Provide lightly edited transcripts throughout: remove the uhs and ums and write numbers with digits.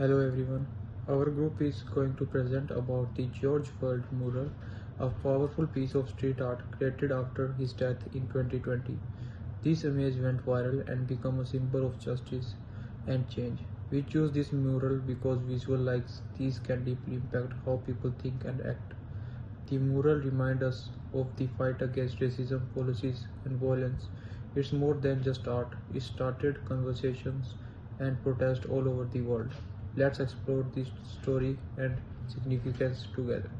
Hello everyone. Our group is going to present about the George Floyd mural, a powerful piece of street art created after his death in 2020. This image went viral and became a symbol of justice and change. We choose this mural because visuals like these can deeply impact how people think and act. The mural reminds us of the fight against racism, policies, and violence. It's more than just art, it started conversations and protests all over the world. Let's explore this story and significance together.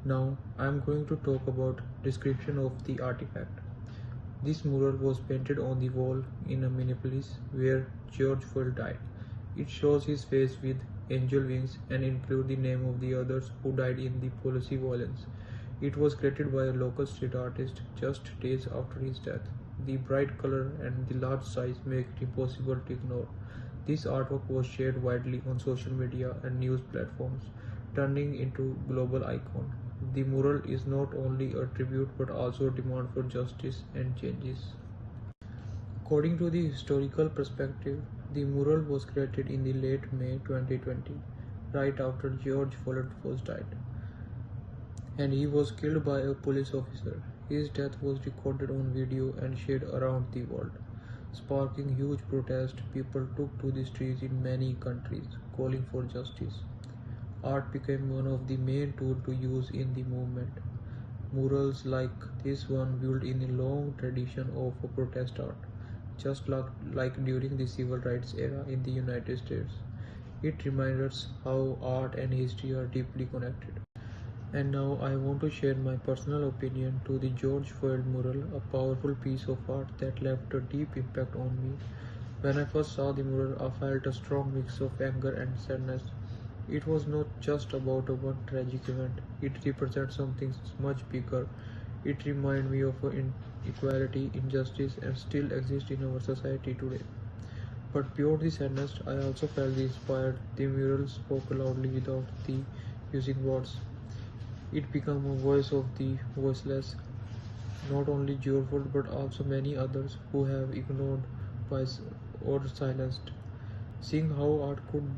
Now, I am going to talk about description of the artifact. This mural was painted on the wall in Minneapolis where George Floyd died. It shows his face with angel wings and includes the name of the others who died in the policy violence. It was created by a local street artist just days after his death. The bright color and the large size make it impossible to ignore. This artwork was shared widely on social media and news platforms, turning into a global icon. The mural is not only a tribute but also a demand for justice and changes. According to the historical perspective, the mural was created in the late May 2020, right after George Floyd was died, and he was killed by a police officer. His death was recorded on video and shared around the world, sparking huge protest. People took to the streets in many countries, calling for justice. Art became one of the main tools to use in the movement. Murals like this one built in a long tradition of protest art, just like during the civil rights era in the United States. It reminds us how art and history are deeply connected. And now I want to share my personal opinion to the George Floyd mural, a powerful piece of art that left a deep impact on me. When I first saw the mural, I felt a strong mix of anger and sadness. It was not just about a one tragic event, it represents something much bigger. It reminded me of inequality, injustice, and still exists in our society today. But beyond the sadness, I also felt inspired. The mural spoke loudly without the using words. It became a voice of the voiceless, not only George but also many others who have ignored by or silenced. Seeing how art could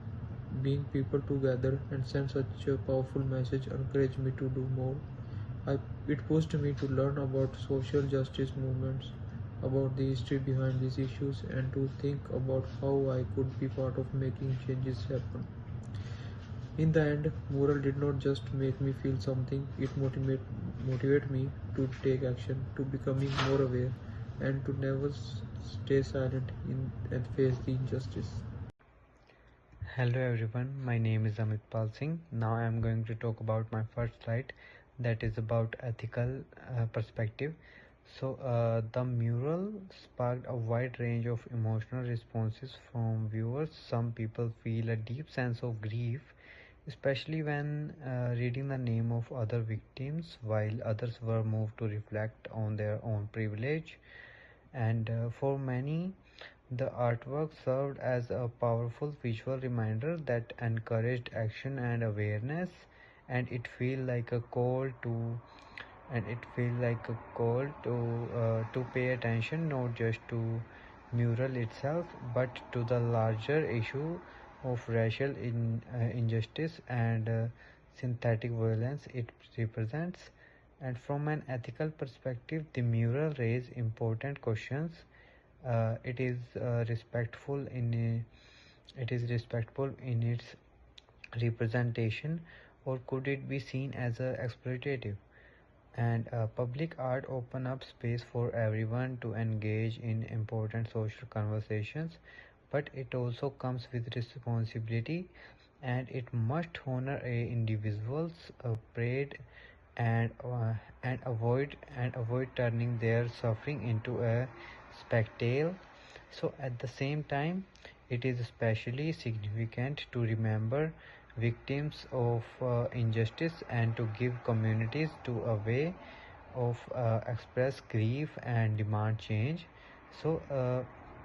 bring people together and send such a powerful message encouraged me to do more. It pushed me to learn about social justice movements, about the history behind these issues, and to think about how I could be part of making changes happen. In the end, mural did not just make me feel something, it motivated me to take action, to becoming more aware, and to never stay silent and face the injustice. Hello everyone, my name is Amit Pal Singh. Now I am going to talk about my first slide, that is about ethical perspective. The mural sparked a wide range of emotional responses from viewers. Some people feel a deep sense of grief, especially when reading the name of other victims, while others were moved to reflect on their own privilege. And for many, the artwork served as a powerful visual reminder that encouraged action and awareness, and it feel like a call to to pay attention not just to mural itself but to the larger issue of racial injustice and synthetic violence it represents. And from an ethical perspective, the mural raises important questions. It is respectful in its representation, or could it be seen as a exploitative? And public art open up space for everyone to engage in important social conversations, but it also comes with responsibility, and it must honor a individual's pride and avoid turning their suffering into a spectacle. So at the same time, it is especially significant to remember victims of injustice and to give communities to a way of express grief and demand change. So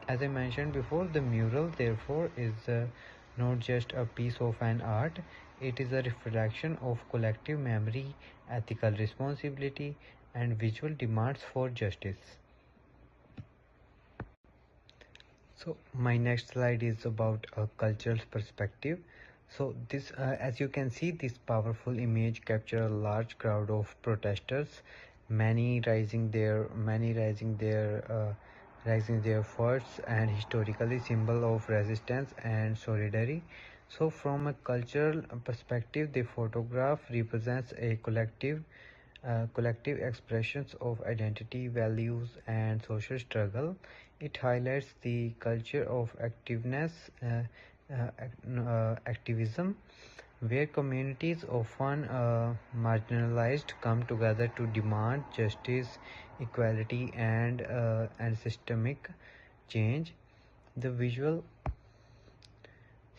as I mentioned before, the mural therefore is not just a piece of an art, it is a reflection of collective memory, ethical responsibility, and visual demands for justice. So my next slide is about a cultural perspective. So this, as you can see, this powerful image capture a large crowd of protesters, rising their fists, and historically symbol of resistance and solidarity. So from a cultural perspective, the photograph represents a collective expressions of identity, values, and social struggle. It highlights the culture of activism, where communities often marginalized come together to demand justice, equality, and change. The visual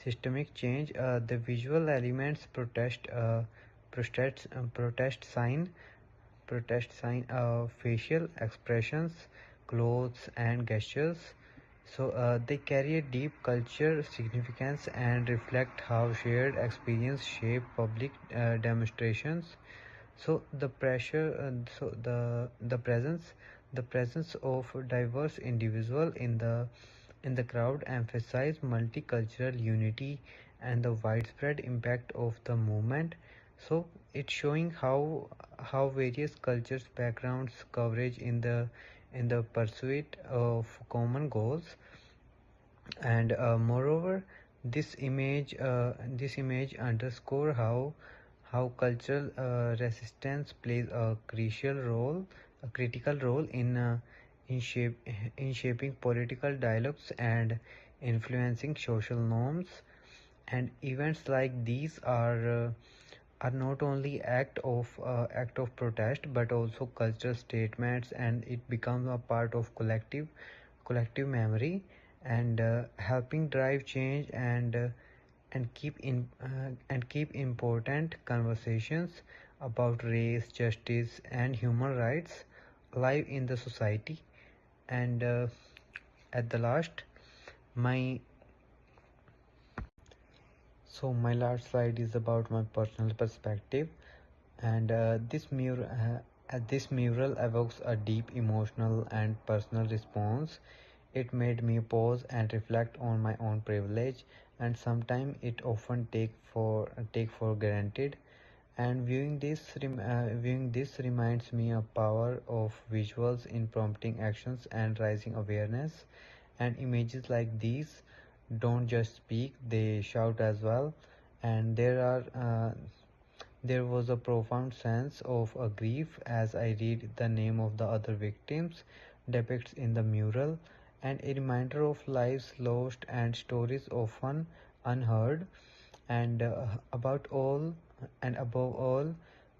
systemic change. The visual elements protest sign, facial expressions, clothes, and gestures. So they carry a deep culture significance and reflect how shared experience shape public demonstrations. So the presence of diverse individual in the crowd emphasize multicultural unity and the widespread impact of the movement. So it's showing how various cultures backgrounds coverage in the pursuit of common goals. And moreover, this image underscore how cultural resistance plays a critical role in shape in shaping political dialogues and influencing social norms. And events like these are not only act of protest but also cultural statements, and it becomes a part of collective memory, and helping drive change and keep important conversations about race, justice, and human rights alive in the society. And at the last, my my last slide is about my personal perspective, and this mural evokes a deep emotional and personal response. It made me pause and reflect on my own privilege, and sometimes it often take for granted. And viewing this reminds me of power of visuals in prompting actions and raising awareness. And images like these don't just speak; they shout as well. And there was a profound sense of a grief as I read the name of the other victims depicts in the mural, and a reminder of lives lost and stories often unheard. And about all and above all,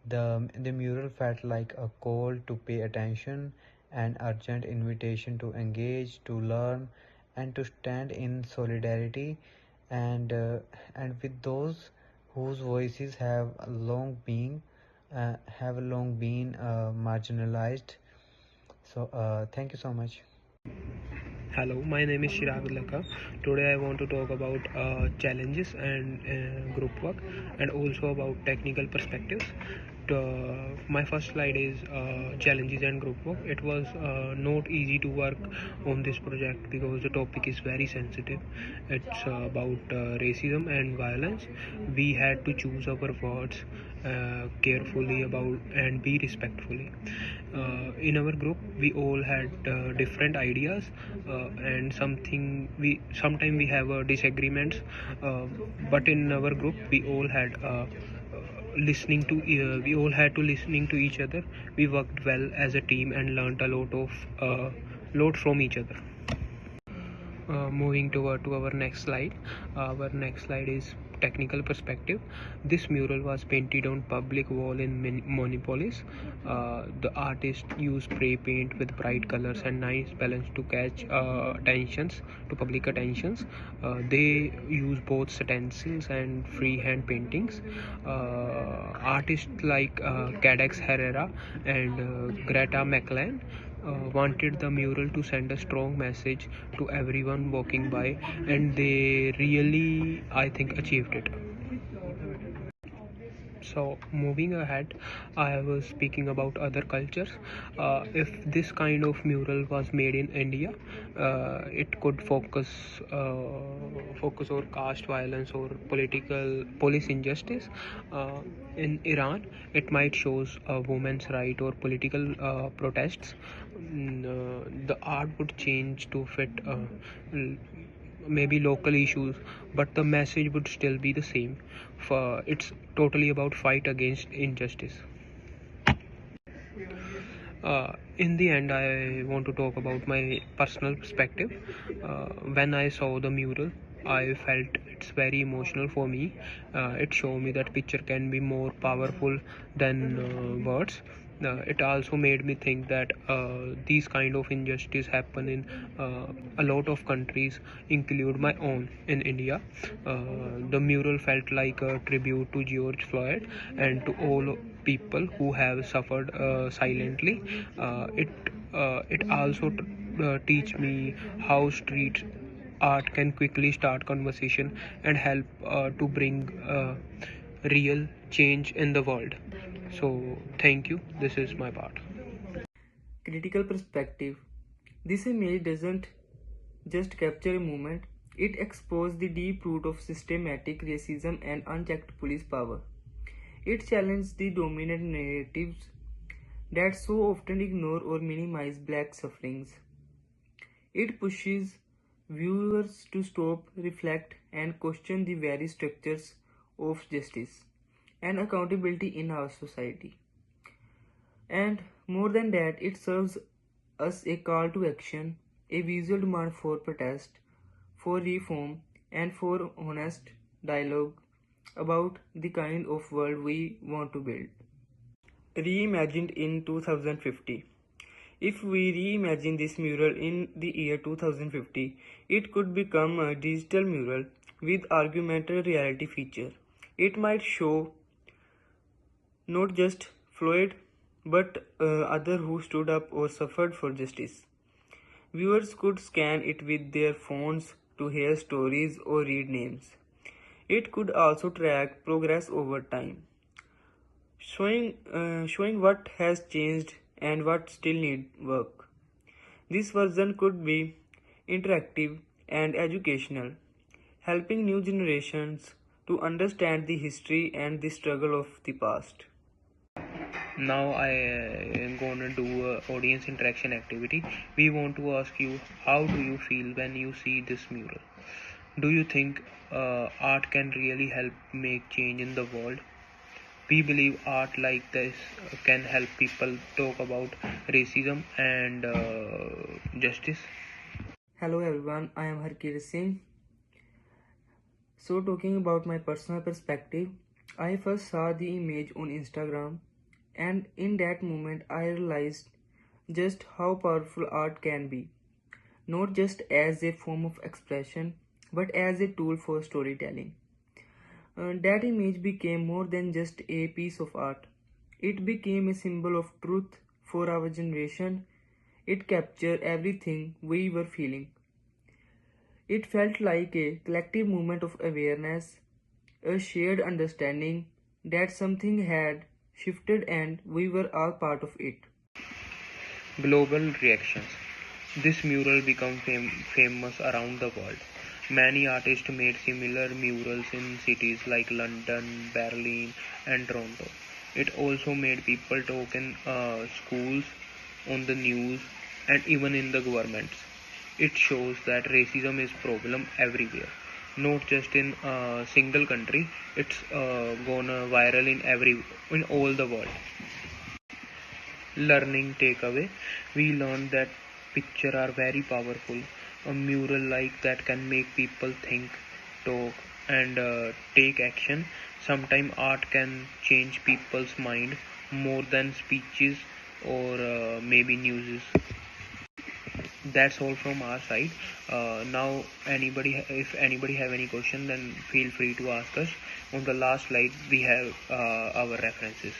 the mural felt like a call to pay attention, an urgent invitation to engage, to learn, and to stand in solidarity, and with those whose voices have long been marginalized. So thank you so much. Hello, my name is Shirag Laka. Today I want to talk about challenges and group work, and also about technical perspectives. My first slide is challenges and group work. It was not easy to work on this project because the topic is very sensitive. It's about racism and violence. We had to choose our words carefully about and be respectfully. In our group, we all had different ideas, and sometimes we have disagreements. But in our group, we all had to listening to each other. We worked well as a team and learned a lot from each other. Moving to our next slide. Our next slide is technical perspective. This mural was painted on public wall in Monopolis. The artist used spray paint with bright colors and nice balance to catch attentions to public attentions. They use both stencils and freehand paintings. Artists like Cadex Herrera and Greta McLean wanted the mural to send a strong message to everyone walking by, and they really, I think, achieved it. So moving ahead, I was speaking about other cultures. If this kind of mural was made in India, it could focus on caste violence or political police injustice. Uh, in Iran, it might shows women's right or political protests. The art would change to fit maybe local issues, but the message would still be the same. For it's totally about fight against injustice. In the end, I want to talk about my personal perspective. When I saw the mural, I felt it's very emotional for me. It showed me that picture can be more powerful than words. It also made me think that these kind of injustice happen in a lot of countries, include my own in India. The mural felt like a tribute to George Floyd and to all people who have suffered silently. It also teach me how street art can quickly start conversation and help to bring real change in the world. So thank you. This is my part. Critical perspective. This image doesn't just capture a moment, it exposes the deep root of systematic racism and unchecked police power. It challenges the dominant narratives that so often ignore or minimize black sufferings. It pushes viewers to stop, reflect, and question the very structures of justice and accountability in our society. And more than that, it serves us a call to action, a visual demand for protest, for reform, and for honest dialogue about the kind of world we want to build. Reimagined in 2050. If we reimagine this mural in the year 2050, it could become a digital mural with augmented reality feature. It might show not just Floyd but others who stood up or suffered for justice. Viewers could scan it with their phones to hear stories or read names. It could also track progress over time, showing what has changed and what still need work. This version could be interactive and educational, helping new generations to understand the history and the struggle of the past. Now I am gonna do a audience interaction activity. We want to ask you, how do you feel when you see this mural? Do you think art can really help make change in the world? We believe art like this can help people talk about racism and justice. Hello everyone, I am Harkir Singh. So, talking about my personal perspective, I first saw the image on Instagram, and in that moment, I realized just how powerful art can be, not just as a form of expression, but as a tool for storytelling. That image became more than just a piece of art, it became a symbol of truth for our generation. It captured everything we were feeling. It felt like a collective movement of awareness, a shared understanding that something had shifted and we were all part of it. Global reactions. This mural became famous around the world. Many artists made similar murals in cities like London, Berlin, and Toronto. It also made people talk in schools, on the news, and even in the governments. It shows that racism is problem everywhere, not just in a single country. It's gonna viral in all the world. Learning takeaway, we learned that pictures are very powerful. A mural like that can make people think, talk, and take action. Sometimes art can change people's mind more than speeches or maybe news. That's all from our side. Now if anybody have any question, then feel free to ask us. On the last slide we have our references.